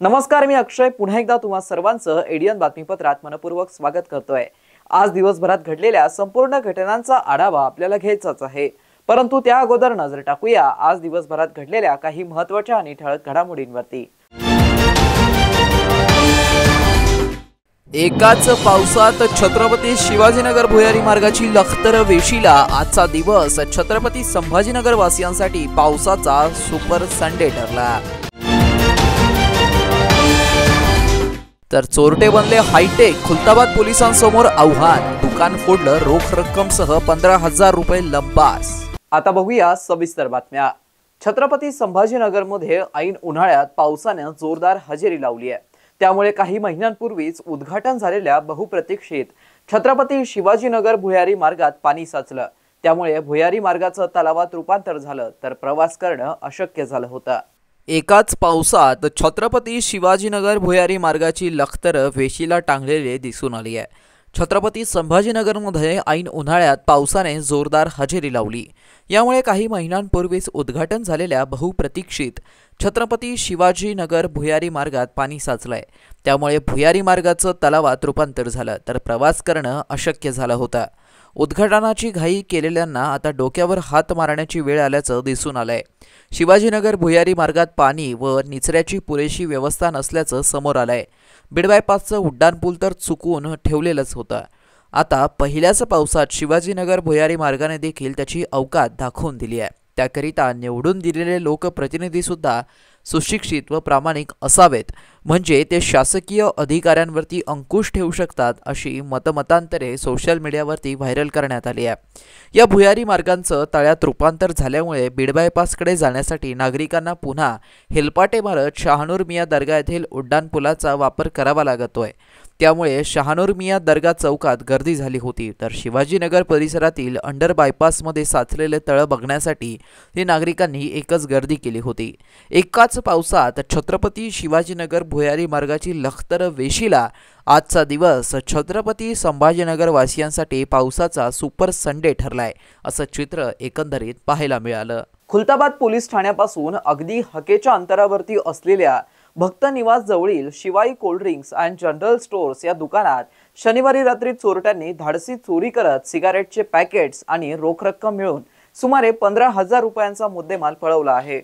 नमस्कार, मी अक्षय पुन्हा एकदा तुम्हा सर्वांचं एडियन बातमीपत्रात मनपूर्वक स्वागत करतोय। आज दिवसभरात घडलेल्या संपूर्ण घटनांचा आढावा आपल्याला घ्यायचाच आहे, परंतु त्या अगोदर नजर टाकूया आज दिवसभरात घडलेल्या काही महत्त्वाच्या आणि ठळक घडामोडींवरती। एकाच पावसात छत्रपती शिवाजीनगर भुयारी मार्गाची लखतर वेशीला। आजचा दिवस छत्रपती संभाजीनगर वासियांसाठी पावसाचा सुपर संडे ठरला। तर चोरटे बनले हायटेक, खुलताबाद पोलिसांसमोर आव्हान, दुकान फोडलं, रोख रक्कमसह 15,000 रुपये लंपास। आता बघूया सविस्तर बातम्या। छत्रपती संभाजीनगरमध्ये ऐन उन्हाळ्यात पावसाने जोरदार हजेरी लावली आहे। त्यामुळे काही महिन्यांपूर्वीच उद्घाटन झालेल्या बहुप्रतीक्षित छत्रपती शिवाजीनगर भुयारी मार्गात पाणी साचलं। त्यामुळे भुयारी मार्गाचं तलावात रूपांतर झालं, तर प्रवास करणं अशक्य झालं होतं। एकाच पावसात छत्रपती शिवाजीनगर भुयारी मार्गाची लखतर वेशीला टांगलेली दिसून आली आहे। छत्रपती संभाजीनगरमध्ये ऐन उन्हाळ्यात पावसाने जोरदार हजेरी लावली। यामुळे काही महिन्यांपूर्वीच उद्घाटन झालेल्या बहुप्रतीक्षित छत्रपती शिवाजीनगर भुयारी मार्गात पाणी साचलंय। त्यामुळे भुयारी मार्गाचं तलावात रूपांतर झालं, तर प्रवास करणं अशक्य झालं होतं। उद्घाटनाची घाई केलेल्यांना आता डोक्यावर हात मारण्याची वेळ आल्याचं दिसून आलंय। शिवाजीनगर भुयारी मार्गात पाणी व निचऱ्याची पुरेशी व्यवस्था नसल्याचं समोर आलंय। बीड बायपासचं उड्डाणपूल तर चुकवून ठेवलेलंच होतं। आता पहिल्याच पावसात शिवाजीनगर भुयारी मार्गाने देखील त्याची अवकात दाखवून दिली आहे। त्याकरिता निवडून दिलेले लोकप्रतिनिधी सुद्धा सुशिक्षित व प्रामाणिक असावेत, म्हणजे ते शासकीय अधिकाऱ्यांवरती अंकुश ठेवू शकतात, अशी मतमतांतरे सोशल मीडियावरती व्हायरल करण्यात आली आहे। या भुयारी मार्गांचं तळ्यात रूपांतर झाल्यामुळे बीड बायपासकडे जाण्यासाठी नागरिकांना पुन्हा हेलपाटे मारत शहानूर मियाँ दर्गा येथील उड्डाणपुलाचा वापर करावा लागतोय। त्यामुळे शहानूर मियाँ दर्गा चौकात गर्दी झाली होती, तर शिवाजीनगर परिसरातील अंडर बायपासमध्ये साचलेले तळ बघण्यासाठी नागरिकांनी एकच गर्दी केली होती। एकाच पावसात छत्रपती शिवाजीनगर भुयारी मार्गाची लखतर वेशीला। आजचा दिवस छत्रपती संभाजीनगर वासियांसाठी पावसाचा सुपर संडे ठरलाय, असं चित्र एकंदरीत पाहायला मिळालं। खुलताबाद पोलीस ठाण्यापासून अगदी हकेच्या अंतरावरती असलेल्या भक्त निवास जवळील Shivai cold drinks and general stores या दुकानात शनिवारी रात्री चोरट्यांनी धाडसी चोरी करत सिगारेटचे पॅकेट्स आणि रोख रक्कम मिळून सुमारे 15,000 रुपयांचा मुद्देमाल पळवला आहे।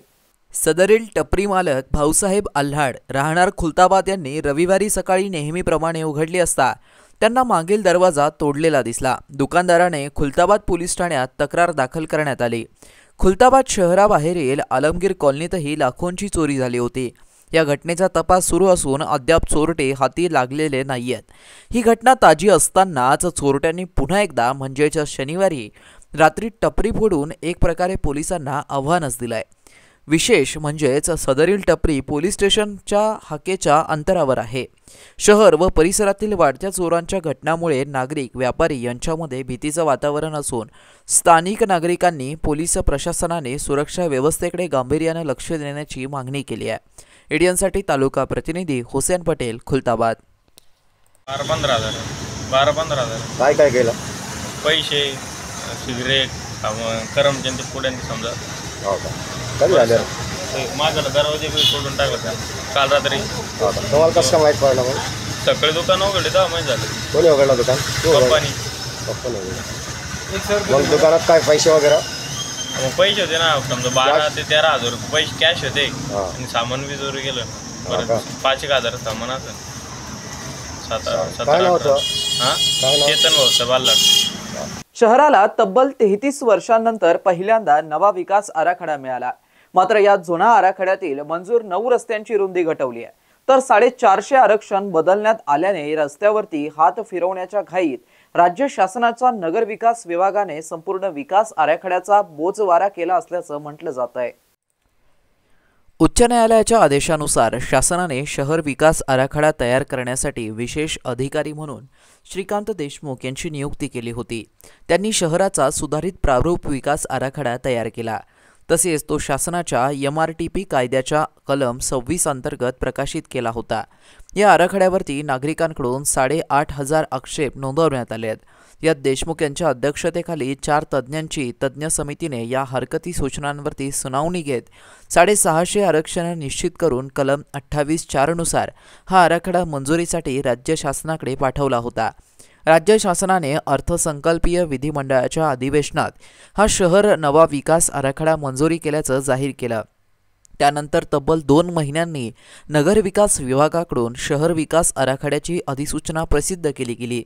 सदरील टपरी मालक भाऊसाहेब आल्हाड राहणार खुलताबाद यांनी रविवारी सकाळी नेहमीप्रमाणे उघडली असता त्यांना मागील दरवाजा तोडलेला दिसला। दुकानदाराने खुलताबाद पोलीस ठाण्यात तक्रार दाखल करण्यात आली। खुलताबाद शहराबाहेरील आलमगीर कॉलनीतही लाखोंची चोरी झाली होती। या घटनेचा तपास सुरू असून अद्याप चोरटे हाती लागलेले नाहीयेत। ही घटना ताजी असतानाच चोरट्यांनी पुन्हा एकदा म्हणजेच शनिवारी रात्री टपरी फोडून एक प्रकारे पोलिसांना आव्हानच दिलंय। विशेष म्हणजेच सदरील टपरी पोलीस स्टेशनच्या हाकेच्या अंतरावर आहे। शहर व परिसरातील वाढत्या चोरांच्या घटनांमुळे नागरिक व्यापारी यांच्यामध्ये भीतीचं वातावरण असून स्थानिक नागरिकांनी पोलीस प्रशासनाने सुरक्षा व्यवस्थेकडे गांभीर्याने लक्ष देण्याची मागणी केली आहे। एडियनसाठी तालुका प्रतिनिधी हुसेन पटेल, खुलताबाद। 12-15,000 काय केलं? पैसे, सिगरेट, करमचंद पुढ्यांनी समजा। हो का? कधी झालं? माझा दरवाजे तोडून टाकला काल रात्री। तुम्हाला कसं काय माहीत पडलं? मग सकाळी दुकान उघडले तेव्हा माहीत झालं। कोणी उघडलं दुकान? पप्पानी उघडलं। मग दुकानात काय पैसे वगैरे? पैसे होते ना, समजा 12 ते 13,000 रुपये पैसे कॅश होते आणि सामान बी चोरी गेलं। परत 5,000 सामान असं 7-8 चेतन भाऊ बाल्लाड। शहराला तब्बल 33 वर्षांनंतर पहिल्यांदा नवा विकास आराखडा मिळाला। मात्र या जुना आराखड्यातील मंजूर 9 रस्त्यांची रुंदी घटवली आहे, तर 450 आरक्षण बदलण्यात आल्याने रस्त्यावरती हात फिरवण्याच्या घाईत राज्य शासनाच्या नगर विकास विभागाने संपूर्ण विकास आराखड्याचा बोजवारा केला असल्याचं म्हटलं जात आहे। उच्च न्यायालयाच्या आदेशानुसार शासनाने शहर विकास आराखडा तयार करण्यासाठी विशेष अधिकारी म्हणून श्रीकांत देशमुख यांची नियुक्ती केली होती। त्यांनी शहराचा सुधारित प्रारूप विकास आराखडा तयार केला। तसेच तो शासनाच्या MRTP कायद्याच्या कलम 26 अंतर्गत प्रकाशित केला होता। या आराखड्यावरती नागरिकांकडून 8,500 आक्षेप नोंदवण्यात आले आहेत। यात देशमुख यांच्या अध्यक्षतेखाली 4 तज्ज्ञांची तज्ज्ञ समितीने या हरकती सूचनांवरती सुनावणी घेत 650 आरक्षण निश्चित करून कलम 28(4) नुसार हा आराखडा मंजुरीसाठी राज्य शासनाकडे पाठवला होता। राज्य शासनाने अर्थसंकल्पीय विधिमंडळाच्या अधिवेशनात हा शहर नवा विकास आराखडा मंजुरी केल्याचं जाहीर केलं। त्यानंतर तब्बल 2 महिन्यांनी नगरविकास विभागाकडून शहर विकास आराखड्याची अधिसूचना प्रसिद्ध केली गेली।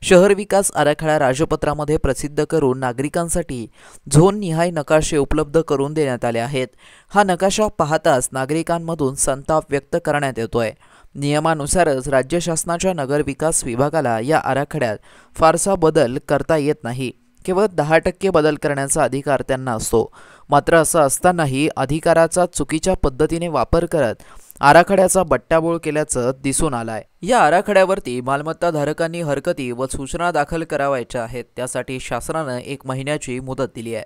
शहर विकास आराखडा राजपत्रामध्ये प्रसिद्ध करून नागरिकांसाठी झोन निहाय नकाशे उपलब्ध करून देण्यात आले आहेत। हा नकाशा पाहताच नागरिकांमधून संताप व्यक्त करण्यात येतोय। नियमानुसारच राज्य शासनाच्या नगरविकास विभागाला या आराखड्यात फारसा बदल करता येत नाही। केवळ 10% बदल करण्याचा अधिकार त्यांना असतो। मात्र असं असतानाही अधिकाराचा चुकीच्या पद्धतीने वापर करत आराखड्याचा बट्ट्याबोळ केल्याचं दिसून आलंय। या आराखड्यावरती मालमत्ता धारकांनी हरकती व सूचना दाखल करावायच्या आहेत। त्यासाठी शासनाने 1 महिन्याची मुदत दिली आहे।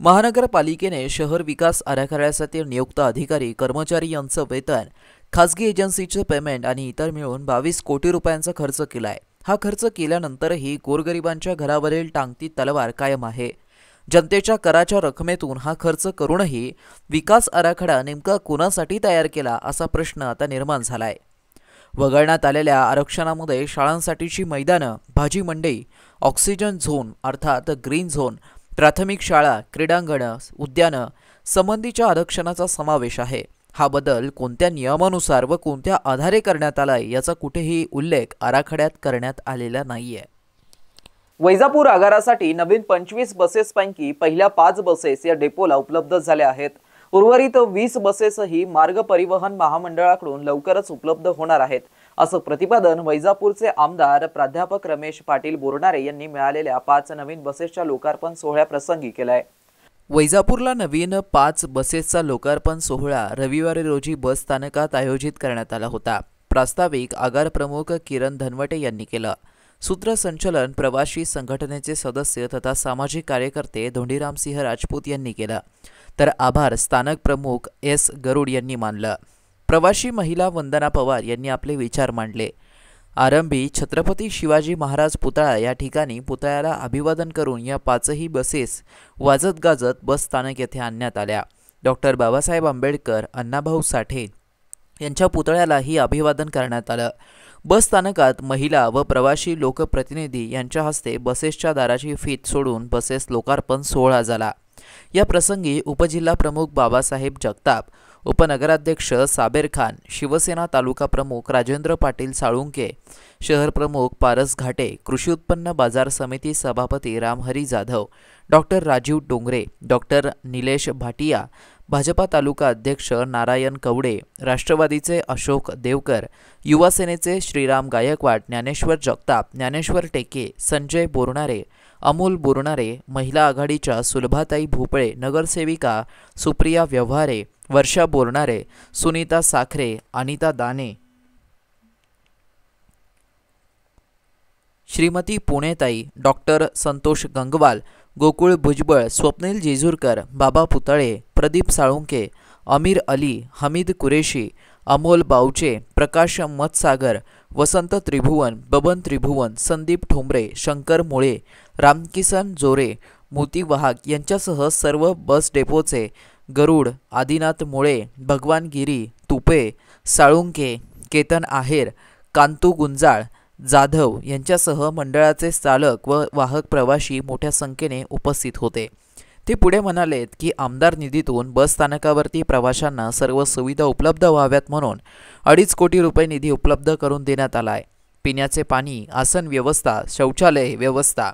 महानगरपालिकेने शहर विकास आराखड्यासाठी नियुक्त अधिकारी कर्मचारी यांचं वेतन, खासगी एजन्सीचे पेमेंट आणि इतर मिळून 22 कोटी रुपयांचा खर्च केलाय। हा खर्च केल्यानंतरही गोरगरिबांच्या घरावरील टांगती तलवार कायम आहे। जनतेच्या कराच्या रकमेतून हा खर्च करूनही विकास आराखडा नेमका कोणासाठी तयार केला असा प्रश्न आता निर्माण झालाय। वगळण्यात आलेल्या आरक्षणामध्ये शाळांसाठीची मैदानं, भाजी मंडई, ऑक्सिजन झोन अर्थात ग्रीन झोन, प्राथमिक शाळा, क्रीडांगणं, उद्यानं संबंधीच्या आरक्षणाचा समावेश आहे। हा बदल कोणत्या नियमानुसार व कोणत्या आधारे करण्यात आलाय याचा कुठेही उल्लेख आराखड्यात करण्यात आलेला नाहीये। वैजापूर आगारासाठी नवीन 25 बसेसपैकी पहिल्या 5 बसेस या डेपोला उपलब्ध झाल्या आहेत। उर्वरित 20 बसेसही मार्ग परिवहन महामंडळाकडून लवकरच उपलब्ध होणार आहेत, असं प्रतिपादन वैजापूरचे आमदार प्राध्यापक रमेश पाटील बोरनारे यांनी मिळालेल्या 5 नवीन बसेसच्या लोकार्पण सोहळ्याप्रसंगी केलाय। वैजापूरला नवीन 5 बसेसचा लोकार्पण सोहळा रविवारी रोजी बस स्थानकात आयोजित करण्यात आला होता। प्रास्ताविक आगार प्रमुख किरण धनवटे यांनी केलं। सूत्रसंचलन प्रवासी संघटनेचे सदस्य तथा सामाजिक कार्यकर्ते धोंडीरामसिंह राजपूत यांनी केलं, तर आभार स्थानक प्रमुख S गरुड यांनी मानलं। प्रवासी महिला वंदना पवार यांनी आपले विचार मांडले। आरंभी छत्रपती शिवाजी महाराज पुतळा या ठिकाणी पुतळ्याला अभिवादन करून या 5ही बसेस वाजत गाजत बस स्थानक येथे आणण्यात आल्या। डॉक्टर बाबासाहेब आंबेडकर, अण्णाभाऊ साठे यांच्या पुतळ्यालाही अभिवादन करण्यात आलं। बस स्थानकात महिला व प्रवासी लोकप्रतिनिधी यांच्या हस्ते बसेसच्या दाराची फीत सोडून बसेस लोकार्पण सोहळा झाला। या प्रसंगी उपजिल्हा प्रमुख बाबासाहेब जगताप, उपनगराध्यक्ष साबेर खान, शिवसेना तालुका प्रमुख राजेंद्र पाटील साळुंके, शहर प्रमुख पारस घाटे, कृषी उत्पन्न बाजार समिती सभापती रामहरी जाधव, डॉक्टर राजीव डोंगरे, डॉक्टर निलेश भाटिया, भाजपा तालुका अध्यक्ष नारायण कवडे, राष्ट्रवादीचे अशोक देवकर, युवा सेनेचे श्रीराम गायकवाड, ज्ञानेश्वर जगताप, ज्ञानेश्वर टेके, संजय बोरनारे, अमोल बोरनारे, महिला आघाडीच्या सुलभाताई भोपळे, नगरसेविका सुप्रिया व्यवहारे, वर्षा बोरनारे, सुनीता साखरे, अनिता दाने, श्रीमती पुणेताई, डॉक्टर संतोष गंगवाल, गोकुळ भुजबळ, स्वप्नील जेजूरकर, बाबा पुतळे, प्रदीप साळुंके, अमीर अली, हमीद कुरेशी, अमोल बावचे, प्रकाश मतसागर, वसंत त्रिभुवन, बबन त्रिभुवन, संदीप ठोंबरे, शंकर मुळे, रामकिसन जोरे, मोती वाहक यांच्यासह सर्व बस डेपोचे गरुड, आदिनाथ मुळे, भगवान गिरी, तुपे, साळुंके, केतन आहेर, कांतू गुंजाळ, जाधव यांच्यासह मंडळाचे चालक व वाहक प्रवासी मोठ्या संख्येने उपस्थित होते। ते पुढे म्हणालेत की आमदार निधीतून बस स्थानकावरती प्रवाशांना सर्व सुविधा उपलब्ध व्हाव्यात म्हणून 2.5 कोटी रुपये निधी उपलब्ध करून देण्यात आलाय। पिण्याचे पाणी, आसन व्यवस्था, शौचालय व्यवस्था,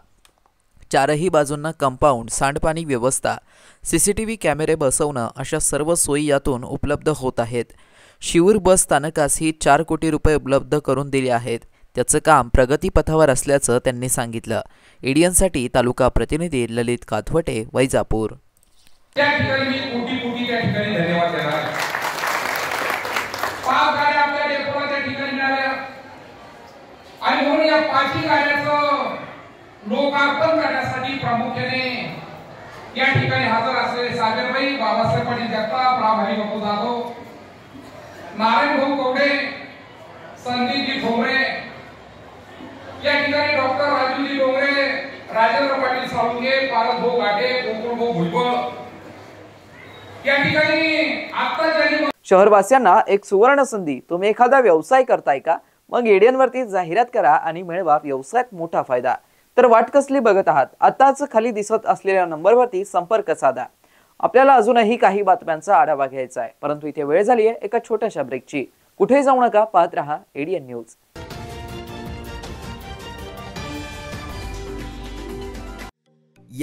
4ही बाजूंना कंपाऊंड, सांडपाणी व्यवस्था, CCTV कॅमेरे बसवणं अशा सर्व सोयी यातून उपलब्ध होत आहेत। शिऊर बस स्थानकासही 4 कोटी रुपये उपलब्ध करून दिले आहेत। त्याचं काम प्रगतीपथावर असल्याचं त्यांनी सांगितलं। एडियनसाठी तालुका प्रतिनिधी ललित काथवटे, वैजापूर। त्या ठिकाणी मी कोटी त्या ठिकाणी धन्यवाद देणार। आणि म्हणून या 5 गाड्याचं लोकार्पण करण्यासाठी प्रामुख्याने या ठिकाणी हजर असलेले सागरबाई, बाबासाहेब पाटील जगताप, रामहरी बापू जाधव, नारायण भाऊ कवडे, संदीपजी ठोंबरे, या ठिकाणी डॉक्टर राजूजी डोंगरे, राजेंद्र पाटील साळुंगे, पारस भाऊ घाटे, गोकुळ भाऊ भुजबळ, या ठिकाणी आता ज्यांनी शहरवासियांना एक सुवर्ण संधी. तुम्ही एखादा व्यवसाय करताय का? मग एडियन वरती जाहिरात करा आणि मिळवा व्यवसायात मोठा फायदा. तर वाट कसली बघत आहात? आताच खाली दिसत असलेल्या नंबरवरती संपर्क साधा. आपल्याला अजूनही काही बातम्यांचा आढावा घ्यायचा आहे, परंतु इथे वेळ झाली आहे एका छोट्याशा ब्रेकची. कुठे जाऊ नका, पाहत रहा एडियन न्यूज.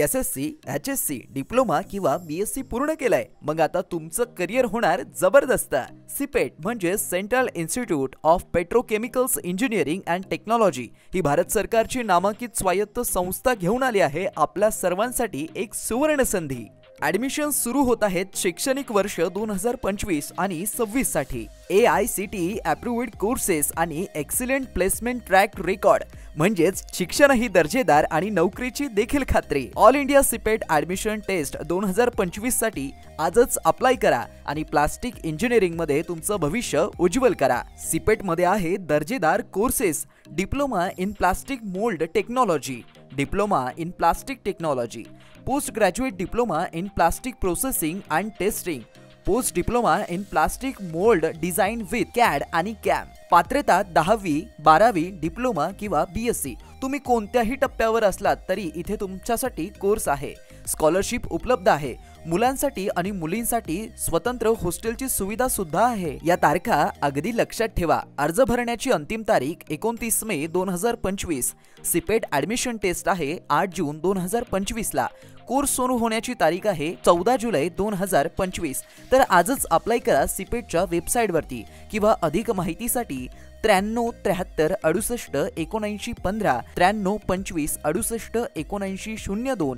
SSC, HSC, डिप्लोमा किंवा BSc पूर्ण केलाय? मग आता तुमचं करिअर होणार जबरदस्त. सिपेट म्हणजे central institute of petrochemicals engineering and technology ही भारत सरकारची नामांकित स्वायत्त संस्था घेऊन आली आहे आपल्या सर्वांसाठी एक सुवर्ण संधी. ॲडमिशन सुरू होत आहेत शैक्षणिक वर्ष 2025 आणि 26 साठी. AICTE अप्रूव्ड कोर्सेस आणि एक्सिलेंट प्लेसमेंट ट्रॅक रेकॉर्ड म्हणजेच शिक्षणही दर्जेदार आणि नोकरीची देखील खात्री. All India CIPET admission test 2025 साठी आजच अप्लाय करा आणि प्लास्टिक इंजिनिअरिंग मध्ये तुमचं भविष्य उज्ज्वल करा. सिपेट मध्ये आहे दर्जेदार courses, diploma in plastic mould technology, diploma in plastic technology, post graduate diploma in plastic processing and testing, post diploma in plastic mould design with CAD आणि कॅम. पात्रता 10वी, 12वी, डिप्लोमा किंवा BSc. तुम्ही कोणत्याही टप्प्यावर असलात तरी इथे तुमच्यासाठी कोर्स आहे. स्कॉलरशिप उपलब्ध आहे. मुलांसाठी आणि मुलींसाठी स्वतंत्र हॉस्टेलची सुविधा सुद्धा आहे. या तारखा अगदी लक्षात ठेवा. अर्ज भरण्याची अंतिम तारीख 29 मे 2025. सिपेट ॲडमिशन टेस्ट आहे 8 जून 2025 ला. कोर्स सुरू होण्याची तारीख आहे 14 जुलै 2025. तर आजच अप्लाय करा सिपेटच्या वेबसाईटवरती किंवा अधिक माहितीसाठी 93 73 68 79 15, 93 25 68 79 02,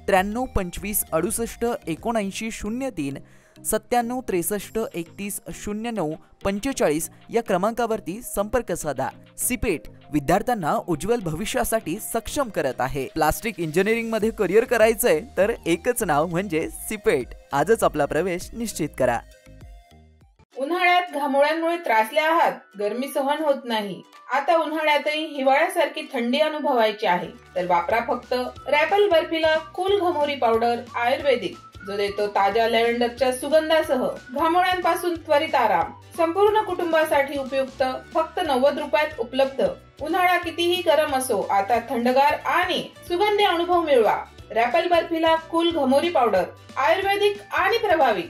93 25 68 79 03, 97 63 31 09 45 या क्रमांकावरती संपर्क साधा. सिपेट विद्यार्थ्यांना उज्ज्वल भविष्यासाठी सक्षम करत आहे. प्लास्टिक इंजिनिअरिंग मध्ये करिअर करायचंय तर एकच नाव म्हणजे सिपेट. आजच आपला प्रवेश निश्चित करा. उन्हाळ्यात घामोळ्यांमुळे त्रासले आहात, गरमी सहन होत नाही, आता उन्हाळ्यातही हिवाळ्यासारखी थंडी अनुभवायची आहे, तर वापरा फक्त रॅपल बर्फिला कूल घमोरी पावडर आयुर्वेदिक, जो देतो ताज्या लॅव्हेंडरच्या सुगंधासह घामोळ्यांपासून त्वरित आराम. संपूर्ण कुटुंबासाठी उपयुक्त, फक्त 90 रुपयात उपलब्ध. उन्हाळा कितीही गरम असो, आता थंडगार आणि सुगंधी अनुभव मिळवा. रॅपल बर्फिला कूल घमोरी पावडर आयुर्वेदिक आणि प्रभावी.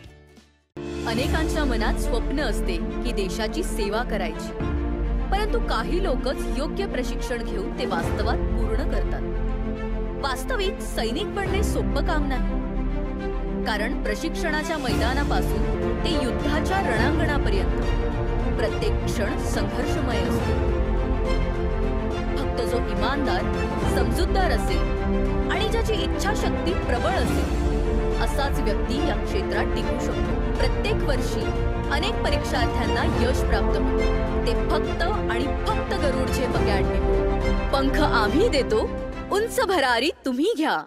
अनेकांच्या मनात स्वप्न असते की देशाची सेवा करायची, परंतु काही लोकच योग्य प्रशिक्षण घेऊन ते वास्तवात पूर्ण करतात. वास्तविक सैनिक बनणे सोपं काम नाही, कारण प्रशिक्षणाच्या मैदानापासून ते युद्धाच्या रणांगणापर्यंत प्रत्येक क्षण संघर्षमय असतो. फक्त जो इमानदार, समजूतदार असेल आणि ज्याची इच्छाशक्ती प्रबळ असेल असाच व्यक्ती या क्षेत्रात टिकू शकतो. प्रत्येक वर्षी अनेक परीक्षार्थ्यांना यश प्राप्त होते, ते फक्त आणि फक्त गरुडचे अकॅडमी. पंख आम्ही देतो, उंच भरारी तुम्ही घ्या.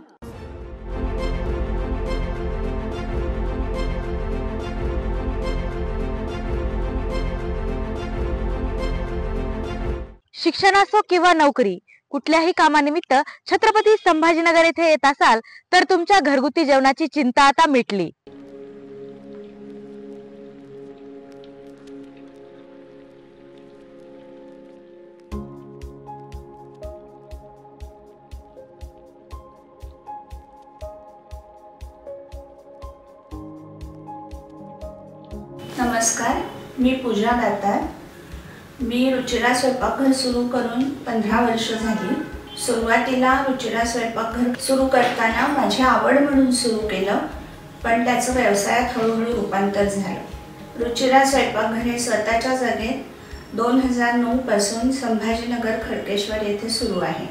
शिक्षण असो किंवा नोकरी, कुठल्याही कामानिमित्त छत्रपती संभाजीनगर येथे येत असाल तर तुमच्या घरगुती जेवणाची चिंता आता मिटली. नमस्कार, मी पूजा दातार. मी रुचिरा स्वयंपाकघर सुरू करून 15 वर्ष झाली. सुरुवातीला रुचिरा स्वयंपाकघर सुरू करताना माझी आवड म्हणून सुरू केलं, पण त्याचं व्यवसायात हळूहळू रूपांतर झालं. रुचिरा स्वयंपाकघर हे स्वतःच्या जागेत 2009 पासून संभाजीनगर खडकेश्वर येथे सुरू आहे.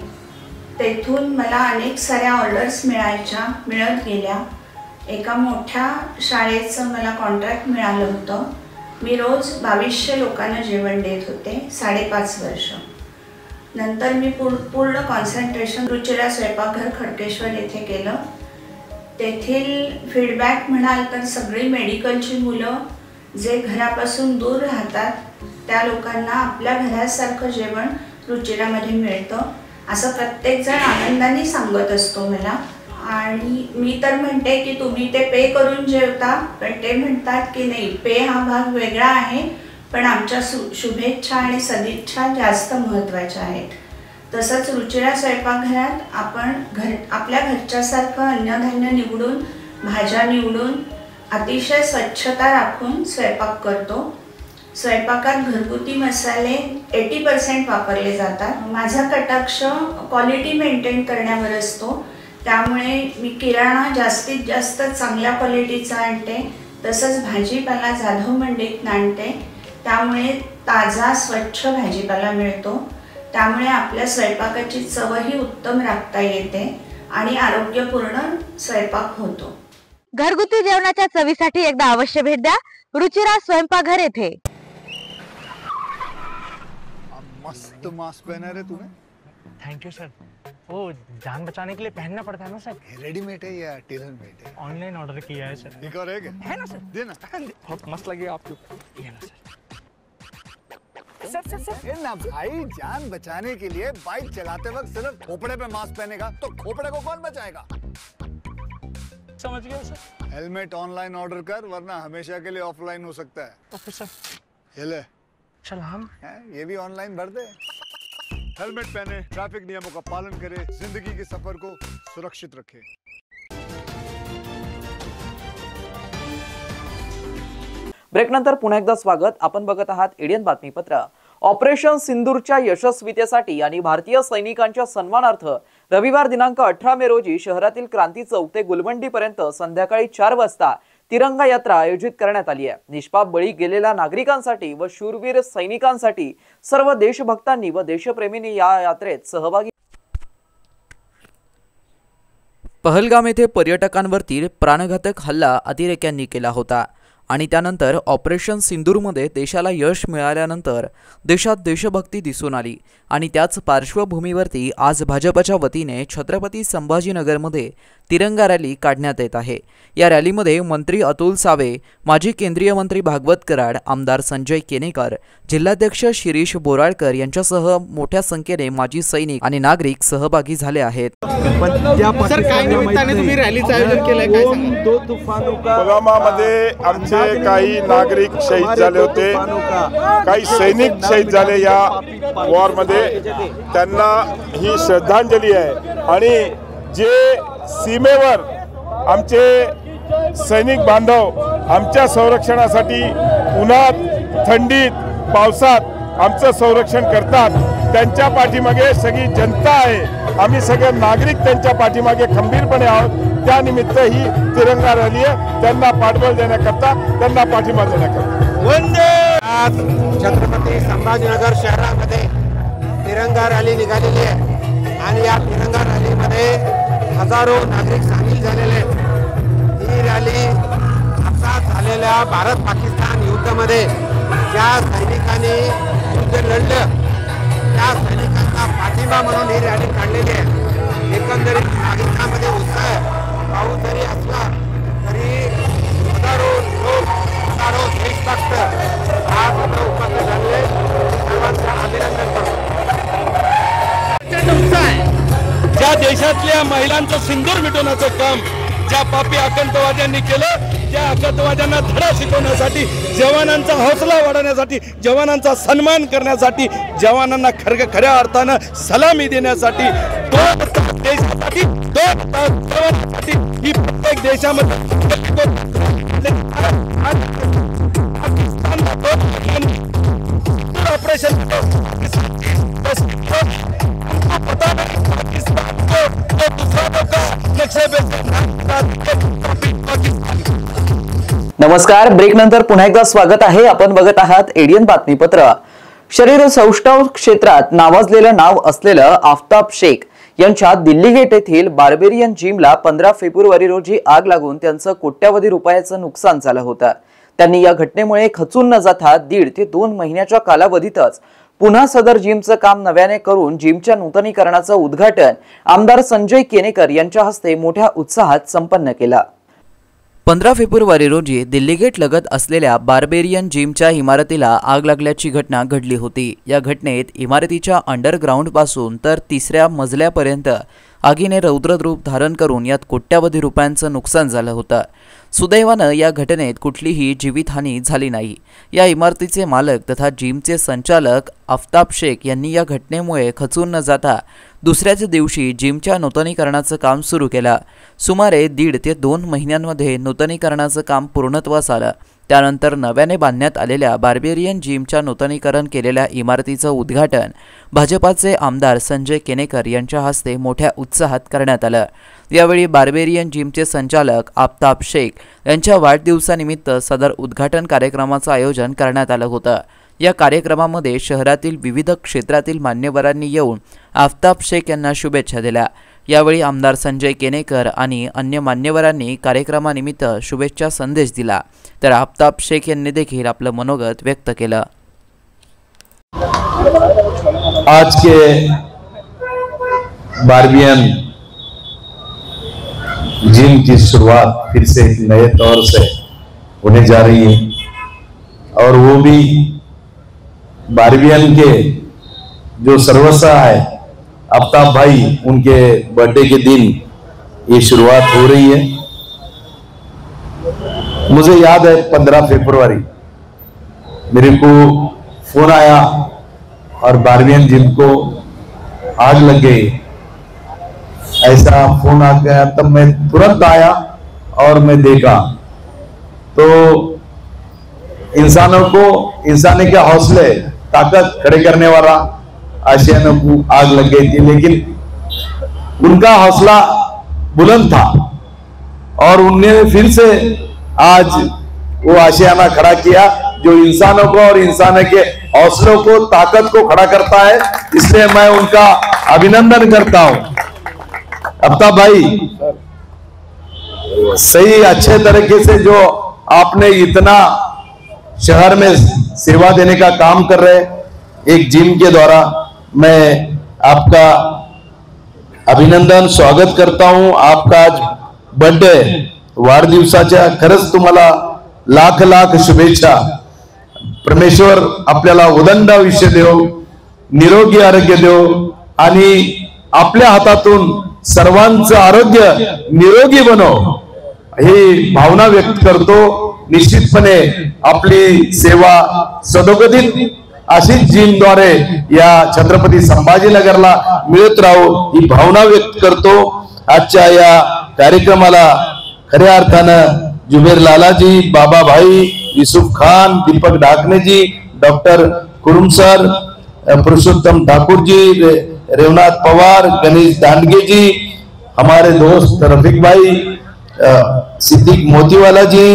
तेथून मला अनेक साऱ्या ऑर्डर्स मिळत गेल्या. एका मोठ्या शाळेचं मला कॉन्ट्रॅक्ट मिळालं होतं. मी रोज 2200 लोकांना जेवण देत होते 5.5 वर्ष. नंतर मी पूर्ण कॉन्सन्ट्रेशन रुचिरा स्वयंपाकघर खडकेश्वर येथे केलं. तेथील फीडबॅक म्हणाल तर सगळी मेडिकलची मुलं जे घरापासून दूर राहतात त्या लोकांना आपल्या घरासारखं जेवण रुचिरामध्ये मिळतं असं प्रत्येकजण आनंदाने सांगत असतो मला. आणि मी तर म्हणते की तुम्ही ते पे करून जेवता, पण ते म्हणतात की नाही, पे हा भाग वेगळा आहे, पण आमच्या शुभेच्छा आणि सदिच्छा जास्त महत्त्वाच्या आहेत. तसंच रुचिरा स्वयंपाकघरात आपण आपल्या घरच्यासारखं अन्नधान्य निवडून, भाज्या निवडून, अतिशय स्वच्छता राखून स्वयंपाक करतो. स्वयंपाकात घरगुती मसाले 80% वापरले जातात. माझा कटाक्ष क्वालिटी मेंटेन करण्यावर असतो, त्यामुळे मी किराणा जास्तीत जास्त चांगल्या क्वालिटीचा आणते. तसंच भाजीपाला जाधव मंडईत आणते, त्यामुळे ताजा स्वच्छ भाजीपाला मिळतो. त्यामुळे आपल्या स्वयंपाकाची चवही उत्तम राखता येते आणि आरोग्यपूर्ण स्वयंपाक होतो. घरगुती जेवणाच्या चवीसाठी एकदा अवश्य भेट द्या रुचिरा स्वयंपाकघर येथे. मस्त मास्क पहना रे तूने. Thank you sir. वो जान बचाने के लिए पहनना पड़ता है ना सर. रेडीमेड है या टेलर मेड है? ऑनलाइन ऑर्डर किया है सर. एक और है ना सर. देना. बहुत मस्त लगे आपको. ये ना सर. सर ना भाई, जान बचाने के लिए बाइक चलाते वक्त सिर्फ खोपड़े पे मास्क पहनेगा तो खोपड़े को कौन बचाएगा? समझ गया सर. हेलमेट ऑनलाइन ऑर्डर कर, वरना हमेशा के लिए ऑफलाइन हो सकता है. Okay sir. ये ले. सलाम. ये भी ऑनलाइन भर दे. हेलमेट पहने, ट्रैफिक नियमों का पालन करे, जिंदगी के सफर को सुरक्षित रखे. ब्रेक नंतर पुन्हा एकदा स्वागत. आपण बघत आहात एडियन बातमीपत्र. ऑपरेशन सिंदूरच्या यशस्वीतेसाठी आणि भारतीय सैनिकांच्या सन्मानार्थ रविवार दिनांक 18 मे रोजी शहरातील क्रांती चौक ते गुलमंडी पर्यंत संध्याकाळी 4 वाजता तिरंगा यात्रा आयोजित करण्यात आली आहे. निष्पाप बळी गेलेल्या नागरिकांसाठी व शूरवीर सैनिकांसाठी सर्व देशभक्तांनी व देशप्रेमींनी या यात्रेत सहभागी. पहलगाम येथे पर्यटकांवरती प्राणघातक हल्ला अतिरेक्यांनी केला होता आणि त्यानंतर ऑपरेशन सिंदूरमध्ये देशाला यश मिळाल्यानंतर देशात देशभक्ती दिसून आली आणि त्याच पार्श्वभूमीवरती आज भाजपच्या वतीने छत्रपती संभाजीनगरमध्ये तिरंगा रॅली काढण्यात येत आहे. या रॅलीमध्ये मंत्री अतुल सावे, माजी केंद्रीय मंत्री भागवत कराड, आमदार संजय केनेकर, जिल्हाध्यक्ष शिरीष बोराळकर यांच्यासह मोठ्या संख्येने माजी सैनिक आणि नागरिक सहभागी झाले आहेत. सर, काय निमित्ताने तुम्ही रॅलीचं आयोजन केलंय, काय सांगा? पुलवामामध्ये आमचे काही नागरिक शहीद झाले होते, काही सैनिक शहीद झाले या वॉरमध्ये. त्यांना ही श्रद्धांजली आहे आणि जे सीमेवर आमचे सैनिक बांधव आमच्या संरक्षणासाठी उन्हात, थंडीत, पावसात आमचं संरक्षण करतात, त्यांच्या पाठीमागे सगळी जनता आहे. आम्ही सगळे नागरिक त्यांच्या पाठीमागे खंबीरपणे आहोत. त्यानिमित्त ही तिरंगा रॅली आहे. त्यांना पाठबळ देण्याकरता, त्यांना पाठिंबा देण्याकरता. वंदे. आज छत्रपती संभाजीनगर शहरामध्ये तिरंगा रॅली निघालेली आहे आणि या तिरंगा रॅलीमध्ये हजारो नागरिक सामील झालेले आहेत. ही रॅली आता झालेल्या भारत-पाकिस्तान युद्धामध्ये ज्या सैनिकांनी युद्ध लढलं त्या सैनिकांचा पाठिंबा म्हणून ही रॅली काढलेली आहे. एकंदरीत नागरिकांमध्ये उत्साह आहे. पाऊस जरी असला तरी हजारो लोक, हजारो देशभक्त आज उपस्थित झाले. सर्वांचं अभिनंदन करतो. ज्या देशातल्या महिलांचं सिंदूर मिटवण्याचं काम ज्या पापी आतंकवाद्यांनी केलं, त्या आतंकवाद्यांना धडा शिकवण्यासाठी, जवानांचा हौसला वाढवण्यासाठी, जवानांचा सन्मान करण्यासाठी, जवानांना खऱ्या अर्थानं सलामी देण्यासाठी, देशासाठी ही प्रत्येक देशामध्ये ऑपरेशन नमस्कार. ब्रेक नंतर पुन्हा एकदा स्वागत आहे. आपण बघत आहात एडियन बातमीपत्र. शरीर सौष्ठव क्षेत्रात नावाजलेलं नाव असलेलं आफताब शेख यांच्या दिल्ली गेट येथील बार्बेरियन जिमला 15 फेब्रुवारी रोजी आग लागून त्यांचं कोट्यावधी रुपयाचं नुकसान झालं होतं. त्यांनी या घटनेमुळे खचून न जाता 1.5 ते 2 महिन्याच्या कालावधीतच पुन्हा सदर जिमचं काम नव्याने करून जिमच्या नूतनीकरणाचं उद्घाटन आमदार संजय केनेकर यांच्या हस्ते मोठ्या उत्साहात संपन्न केलं। 15 फेब्रुवारी रोजी दिल्ली गेट लगत असलेल्या बार्बेरियन जिमच्या इमारतीला आग लागल्याची घटना घडली होती। या घटनेत इमारतीच्या अंडरग्राऊंड पासून तर 3ऱ्या मजल्यापर्यंत आगीने रौद्ररूप धारण करून यात कोट्यावधी रुपयांचं नुकसान झालं होतं। सुदैवानं या घटनेत कुठलीही जीवितहानी झाली नाही। या इमारतीचे मालक तथा जिमचे संचालक आफताब शेख यांनी या घटनेमुळे खचून न जाता दुसऱ्याच दिवशी जिमच्या नूतनीकरणाचं काम सुरू केलं। सुमारे 1.5 ते 2 महिन्यांमध्ये नूतनीकरणाचं काम पूर्णत्वास आलं। त्यानंतर नव्याने बांधण्यात आलेल्या बार्बेरियन जिमच्या नूतनीकरण केलेल्या इमारतीचं उद्घाटन भाजपाचे आमदार संजय केनेकर यांच्या हस्ते मोठ्या उत्साहात करण्यात आलं। यावेळी बार्बेरियन जिमचे संचालक आफताब शेख यांच्या वाढदिवसानिमित्त सदर उद्घाटन कार्यक्रमाचं आयोजन करण्यात आलं होतं। या कार्यक्रमामध्ये शहरातील विविध क्षेत्रातील मान्यवरांनी येऊन आफताब शेख यांना शुभेच्छा दिल्या। यावेळी आमदार संजय केनेकर आणि अन्य मान्यवरांनी कार्यक्रमानिमित्त शुभेच्छा संदेश दिला, तर आफताब शेख यांनी देखील आपलं मनोगत व्यक्त केलं। आज के बार्बियन जिम की शुरुआत फिर से एक नए तौर से होने जा रही है, और वो भी बार्बियन के जो सर्वस्व है आफताब भाई, उनके बर्थडे के दिन ये शुरुआत हो रही है। मुझे याद है 15 फरवरी मेरे को फोन आया और बार्बियन जिम को आग लग गई। ऐसा फोन आ गया, तब मैं तुरंत आया और मैं देखा तो इंसानी के हौसले ताकत खड़े करने वाला आशियानों को आग लग गई थी, लेकिन उनका हौसला बुलंद था और उनने फिर से आज वो आशियाना खड़ा किया जो इंसानों को और इंसान के हौसलों को, ताकत को खड़ा करता है। इसलिए मैं उनका अभिनंदन करता हूं। आफताब भाई, सही अच्छे तरीके से जो आपने इतना शहर में सेवा देने का काम कर रहे एक जिम के द्वारा, मैं आपका अभिनंदन स्वागत करता हूं। आपका आज बर्थडे वाढदिवसाच्या खरंच तुम्हाला लाख लाख शुभेच्छा। परमेश्वर आपल्याला उदंड आयुष्य देव, निरोगी आरोग्य देव आणि आपल्या हातातून सर्वांचं आरोग्य निरोगी बनव ही भावना व्यक्त करतो। निश्चितपणे आपली सेवा सदोगतीत अशीच जिमद्वारे या छत्रपती संभाजीनगरला मिळत राहू ही भावना व्यक्त करतो। आजच्या या कार्यक्रमाला खऱ्या अर्थानं जुबेर लालाजी, बाबा भाई, युसुफ खान, दीपक ढाकणे जी, डॉक्टर कुरुम सर, पुरुषोत्तम ठाकुर जी, रेवनाथ पवार, गणेश दांडगे जी, हमारे दोस्त रफीक भाई, सिद्दीक मोतीवाला जी,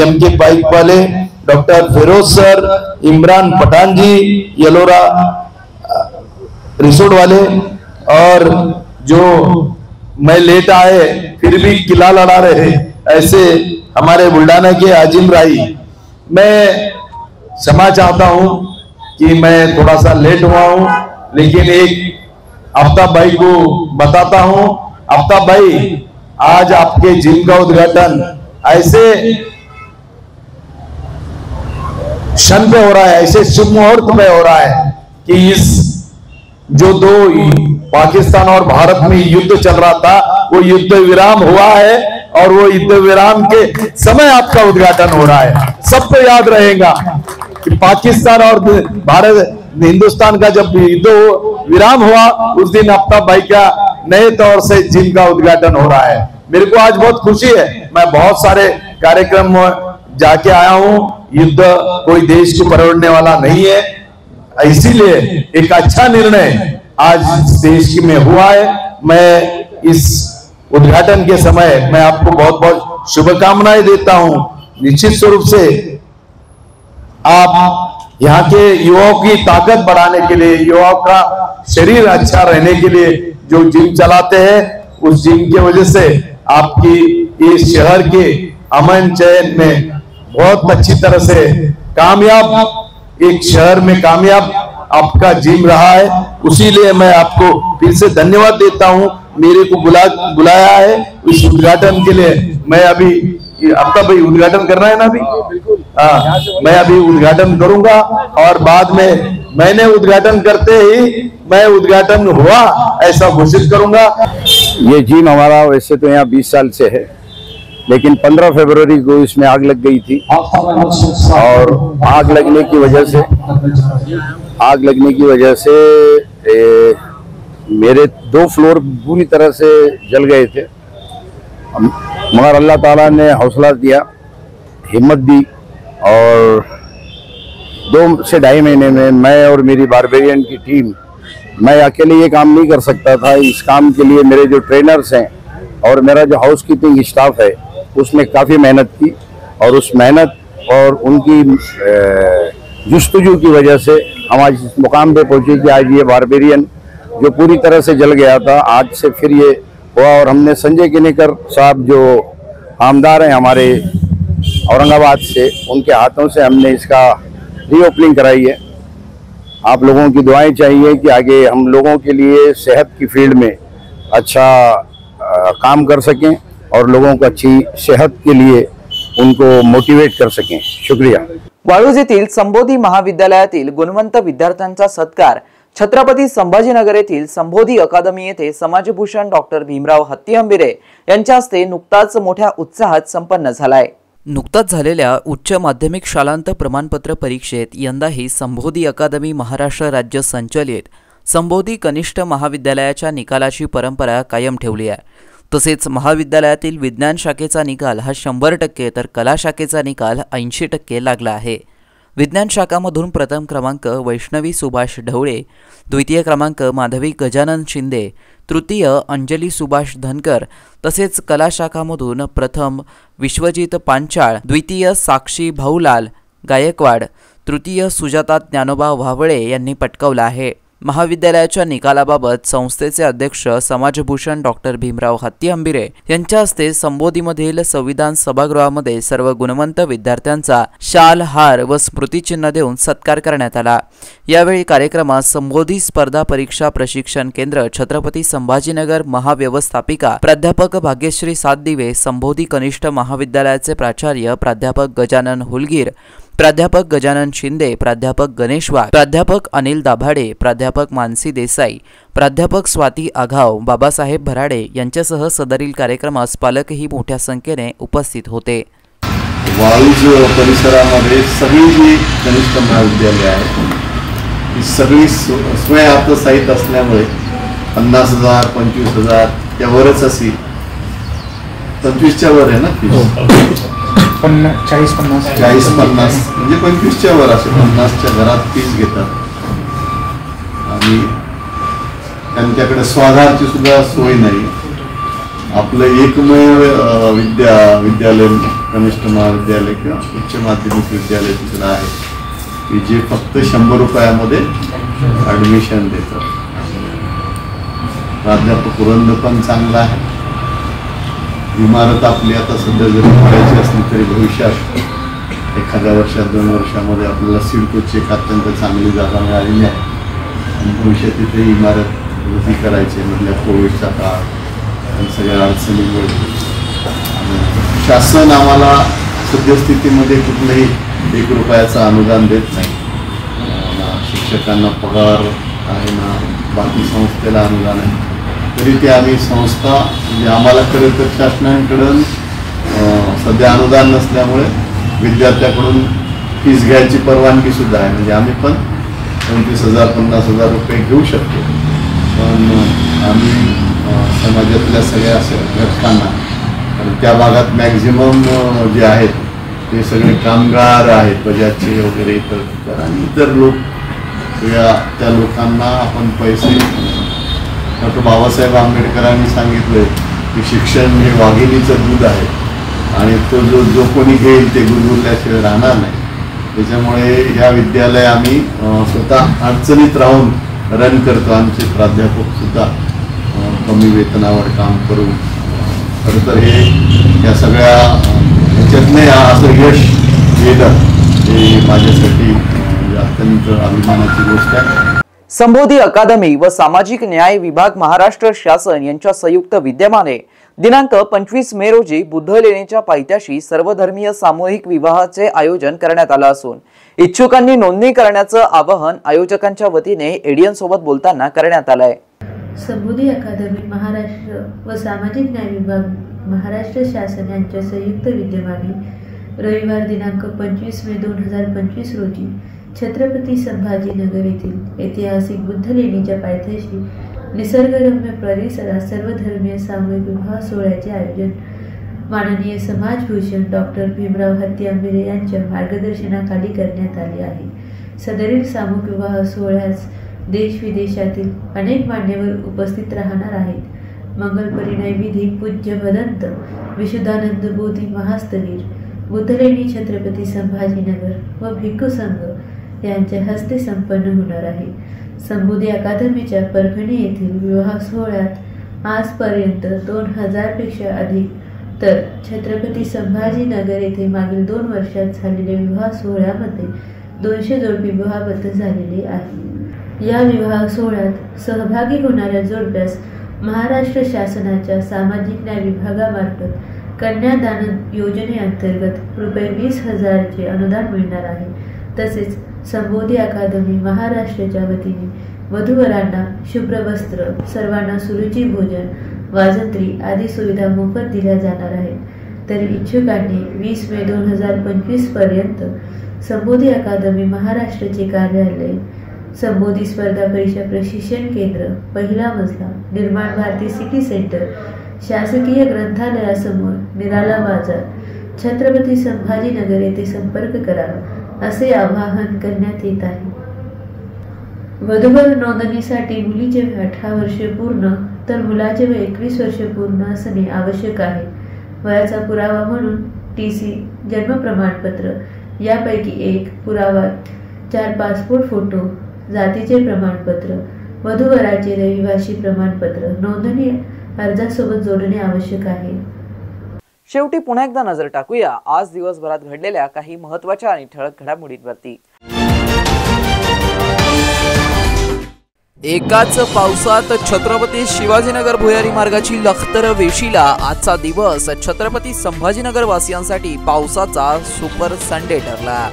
एम के बाइक वाले, डॉक्टर फिरोज सर, इमरान पठान जी, यलोरा रिसोर्ट वाले, और जो मैं लेट आए फिर भी किला लड़ा रहे ऐसे हमारे बुल्डाना के आजिम राई। मैं क्षमा चाहता हूं कि मैं थोड़ा सा लेट हुआ हूं, लेकिन एक आफताब भाई को बताता हूं। आफताब भाई, आज आपके जिम का उद्घाटन ऐसे क्षण पे हो रहा है, ऐसे शुभ मुहूर्त में हो रहा है कि इस जो दो पाकिस्तान और भारत में युद्ध चल रहा था वो युद्ध विराम हुआ है, और वो युद्ध विराम के समय आपका उद्घाटन हो रहा है। सबको याद रहेगा कि पाकिस्तान और भारत हिंदुस्तान का जब युद्ध विराम हुआ उस दिन आफताब भाई का नए तौर से जिम का उद्घाटन हो रहा है। मेरे को आज बहुत खुशी है, मैं बहुत सारे कार्यक्रम जाके आया हूं। युद्ध कोई देश को परवड़ने वाला नहीं है, इसीलिए एक अच्छा निर्णय आज देश में हुआ है। मैं इस उद्घाटन के समय मैं आपको बहुत बहुत शुभकामनाएं देता हूं। निश्चित स्वरूप से आप यहाँ के युवाओं की ताकत बढ़ाने के लिए, युवाओं का शरीर अच्छा रहने के लिए जो जिम चलाते हैं, उस जिम की वजह से आपकी इस शहर के अमन चैन में बहुत अच्छी तरह से कामयाब, एक शहर में कामयाब आपका जिम रहा है, उसीलिए मैं आपको फिर से धन्यवाद देता हूं। मेरे को बुलाया है इस उद्घाटन के लिए। मैं अभी आपका भाई उद्घाटन करना है ना अभी? हाँ, मैं अभी उद्घाटन करूंगा और बाद में मैंने उद्घाटन करते ही मैं उद्घाटन हुआ ऐसा घोषित करूंगा। ये जिम हमारा वैसे तो यहाँ 20 साल से है, लेकिन 15 फरवरी को इसमें आग लग गई थी और आग लगने की वजह से मेरे 2 फ्लोर पूरी तरह से जल गए थे। मगर अल्लाह ताला ने हौसला दिया, हिम्मत दी और 2 से ढाई महीने में मैं और मेरी बारबेरियन की टीम, मैं अकेले ये काम नहीं कर सकता था। इस काम के लिए मेरे जो ट्रेनर्स हैं और मेरा जो हाउस कीपिंग स्टाफ है उसमें काफ़ी मेहनत की और उस मेहनत और उनकी जुस्तजू की वजह से हम आज इस मुकाम पे पहुंचे कि आज ये बारबेरियन जो पूरी तरह से जल गया था, आज से फिर ये हुआ। और हमने संजय किनेकर साहब जो आमदार हैं हमारे औरंगाबाद से, उनके हाथों से हमने इसका रीओपनिंग कराई है। आप लोगों की दुआएं चाहिए कि आगे हम लोगों के लिए सेहत की फील्ड में अच्छा काम कर सकें और लोगों को अच्छी सेहत के लिए उनको मोटिवेट कर सकें। शुक्रिया। वाळूज येथील संबोधी महाविद्यालयातील गुणवंत विद्यार्थ्यांचा सत्कार छत्रपती संभाजीनगर येथील संबोधी अकादमी येथे समाजभूषण डॉक्टर भीमराव हत्तीहंबिरे यांच्या हस्ते नुकताच मोठ्या उत्साहात संपन्न झालाय। नुकताच झालेल्या उच्च माध्यमिक शालांत प्रमाणपत्र परीक्षेत यंदाही संबोधी अकादमी महाराष्ट्र राज्य संचलित संबोधी कनिष्ठ महाविद्यालयाच्या निकालाची परंपरा कायम ठेवली आहे। तसेच महाविद्यालयातील विज्ञान शाखेचा निकाल हा 100% तर कला शाखेचा निकाल 80% लागला आहे। विज्ञान शाखामधून प्रथम क्रमांक वैष्णवी सुभाष ढवळे, द्वितीय क्रमांक माधवी गजानन शिंदे, तृतीय अंजली सुभाष धनकर, तसेच कला शाखामधून प्रथम विश्वजित पांचाळ, द्वितीय साक्षी भाऊलाल गायकवाड, तृतीय सुजाता ज्ञानोबा वावळे यांनी पटकावला आहे। महाविद्यालयाच्या निकालाबाबत संस्थेचे अध्यक्ष समाजभूषण डॉक्टर भीमराव हत्तीहंबिरे यांच्या हस्ते संबोधीमधील संविधान सभागृहामध्ये सर्व गुणवंत विद्यार्थ्यांचा शाल, हार व स्मृतिचिन्ह देऊन सत्कार करण्यात आला। यावेळी कार्यक्रमात संबोधी स्पर्धा परीक्षा प्रशिक्षण केंद्र छत्रपती संभाजीनगर महाव्यवस्थापिका प्राध्यापक भाग्यश्री सातदिवे, संबोधी कनिष्ठ महाविद्यालयाचे प्राचार्य प्राध्यापक गजानन हुलगीर, प्राध्यापक गजानन शिंदे, प्राध्यापक गणेश वाघ, प्राध्यापक अनिल दाभाडे, प्राध्यापक मानसी देसाई, प्राध्यापक स्वाती आघाव, बाबासाहेब भराडे यांच्यासह सदरील कार्यक्रमास पालकही मोठ्या संख्येने उपस्थित होते। वाळूज परिसरामध्ये सगळी जी कनिष्ठ महाविद्यालय आहेत ही सगळी स्वयंअर्थसहित असल्यामुळे 50,000 25,000 त्यावरच अशी 25च्या वर आहे ना, 40-50 म्हणजे 25च्या वर असे 50च्या घरात फीस घेतात आणि त्यांच्याकडे स्वाधारची सुद्धा सोय नाही। आपलं एकमेव विद्यालय कनिष्ठ महाविद्यालय किंवा उच्च माध्यमिक विद्यालय तिकडं आहे की जे फक्त 100 रुपयामध्ये ॲडमिशन देतात। प्राध्यापक वृंद पण चांगला आहे। इमारत आपली आता सध्या जरी मोडायची असली तरी भविष्यात एखाद्या वर्षात 2 वर्षामध्ये आपल्याला सिडकोची एक अत्यंत चांगली जागा मिळालेली आहे आणि भविष्यात तिथे इमारत उभी करायची मधल्या कोविडचा काळ आणि सगळ्या अडचणीमुळे शासन आम्हाला सद्यस्थितीमध्ये कुठलंही 1 रुपयाचं अनुदान देत नाही। ना शिक्षकांना पगार आहे ना बाकी संस्थेला अनुदान आहे, तरी ते आम्ही संस्था म्हणजे आम्हाला खरं तर शासनाकडून सध्या अनुदान नसल्यामुळे विद्यार्थ्याकडून फीस घ्यायची परवानगी सुद्धा आहे। म्हणजे आम्ही पण 25,000 50,000 रुपये घेऊ शकतो, पण आम्ही समाजातल्या सगळ्या घटकांना, कारण त्या भागात मॅक्झिमम जे आहेत ते सगळे कामगार आहेत, बजाजचे वगैरे इतर आणि इतर लोक, सगळ्या त्या लोकांना आपण पैसे डॉक्टर बाबासाहेब आंबेडकरांनी सांगितलं की शिक्षण हे वाघिणीचं दूध आहे आणि तो जो कोणी घेईल ते गुदगुरल्याशिवाय राहणार नाही। त्याच्यामुळे या विद्यालय आम्ही स्वतः अडचणीत राहून रन करतो। आमचे प्राध्यापक सुद्धा कमी वेतनावर काम करून खरं तर हे या सगळ्या ह्याच्यातनं असं यश येतं हे माझ्यासाठी अत्यंत अभिमानाची गोष्ट आहे। संबोधी अकादमी व सामाजिक न्याय विभाग महाराष्ट्र शासन यांच्या संयुक्त विद्यमाने दिनांक 25 मे रोजी बुद्धलेणीच्या पायथ्याशी सर्वधर्मीय सामूहिक विवाहाचे आयोजन करण्यात आले असून इच्छुकांनी नोंदणी करण्याचं आवाहन आयोजकांच्या वतीने एडीएन सोबत बोलताना करण्यात आलं आहे। संबोधी अकादमी महाराष्ट्र व सामाजिक न्याय विभाग महाराष्ट्र शासन यांच्या संयुक्त विद्यमाने रविवार दिनांक 25 मे 2025 रोजी छत्रपती संभाजीनगर येथील ऐतिहासिक बुद्धलेणीच्या पायथ्याशी निसर्गरम्य परिसरात सर्वधर्मीय सामूहिक विवाह सोहळ्याचे आयोजन माननीय समाजभूषण डॉक्टर भीमराव हत्ती आंबेरे यांच्या मार्गदर्शनाखाली करण्यात आले आहे। सदरील सामूहिक विवाह सोहळ्यास देश विदेशातील अनेक मान्यवर उपस्थित राहणार आहेत। मंगल परिणय विधी पूज्य भदंत विशुद्धानंद बोधी महास्तवीर बुद्धलेणी छत्रपती संभाजीनगर व भिक्खू संघ यांच्या हस्ते संपन्न होणार आहे। संबोधी अकादमीच्या परभणी येथील विवाह सोहळ्यात आजपर्यंत 2000 पेक्षा अधिक तर छत्रपती संभाजीनगर येथे मागील 2 वर्षात झालेल्या विवाह सोहळ्यामध्ये 200 जोडपी विवाहबद्ध झालेले आहे। या विवाह सोहळ्यात सहभागी होणाऱ्या जोडप्यास महाराष्ट्र शासनाच्या सामाजिक न्याय विभागामार्फत कन्यादान योजनेअंतर्गत रुपये 20,000चे अनुदान मिळणार आहे। तसेच संबोधी अकादमी महाराष्ट्राच्या वतीने वधूवरांना शुभ्र वस्त्र, सर्वांना सुरुची भोजन, वाजंत्री आदी सुविधा मोफत दिल्या जाणार आहेत। तरी इच्छुकांनी 20 मे 2025 पर्यंत संबोधी अकादमी महाराष्ट्राचे कार्यालय, संबोधी स्पर्धा परीक्षा प्रशिक्षण केंद्र, पहिला मजला, निर्माण भारती सिटी सेंटर, शासकीय ग्रंथालयासमोर, निराला बाजार, छत्रपती संभाजीनगर येथे संपर्क करावा असे आवाहन करण्यात येत आहे। वधूवर नोंदणीसाठी मुलीचे 18 वर्षे पूर्ण तर मुलाचे वय 21 वर्षे पूर्ण असणे आवश्यक आहे। वयाचा पुरावा म्हणून TC, जन्म प्रमाणपत्र यापैकी एक पुरावा, 4 पासपोर्ट फोटो, जातीचे प्रमाणपत्र, वधूवराचे रहिवासी प्रमाणपत्र नोंदणी अर्जासोबत जोडणे आवश्यक आहे। शेवटी पुन्हा एकदा नजर टाकूया आज दिवसभरात घडलेल्या काही महत्त्वाच्या आणि ठळक घडामोडींवरती। एकाच पावसात छत्रपती शिवाजीनगर भुयारी मार्गाची लखतर वेशीला आजचा दिवस छत्रपती संभाजीनगर वासियांसाठी पावसाचा सुपर संडे ठरला।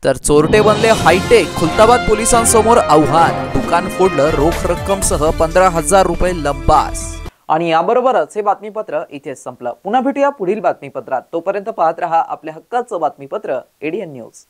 तर चोरटे बनले हायटेक, खुलताबाद पोलिसांसमोर आव्हान, दुकान फोडलं, रोख रक्कमसह 15,000 रुपये लंपास। आणि याबरोबरच हे बातमीपत्र इथेच संपलं। पुन्हा भेटूया पुढील बातमीपत्रात। तोपर्यंत पाहत रहा आपल्या हक्काचं बातमीपत्र एडीएन न्यूज।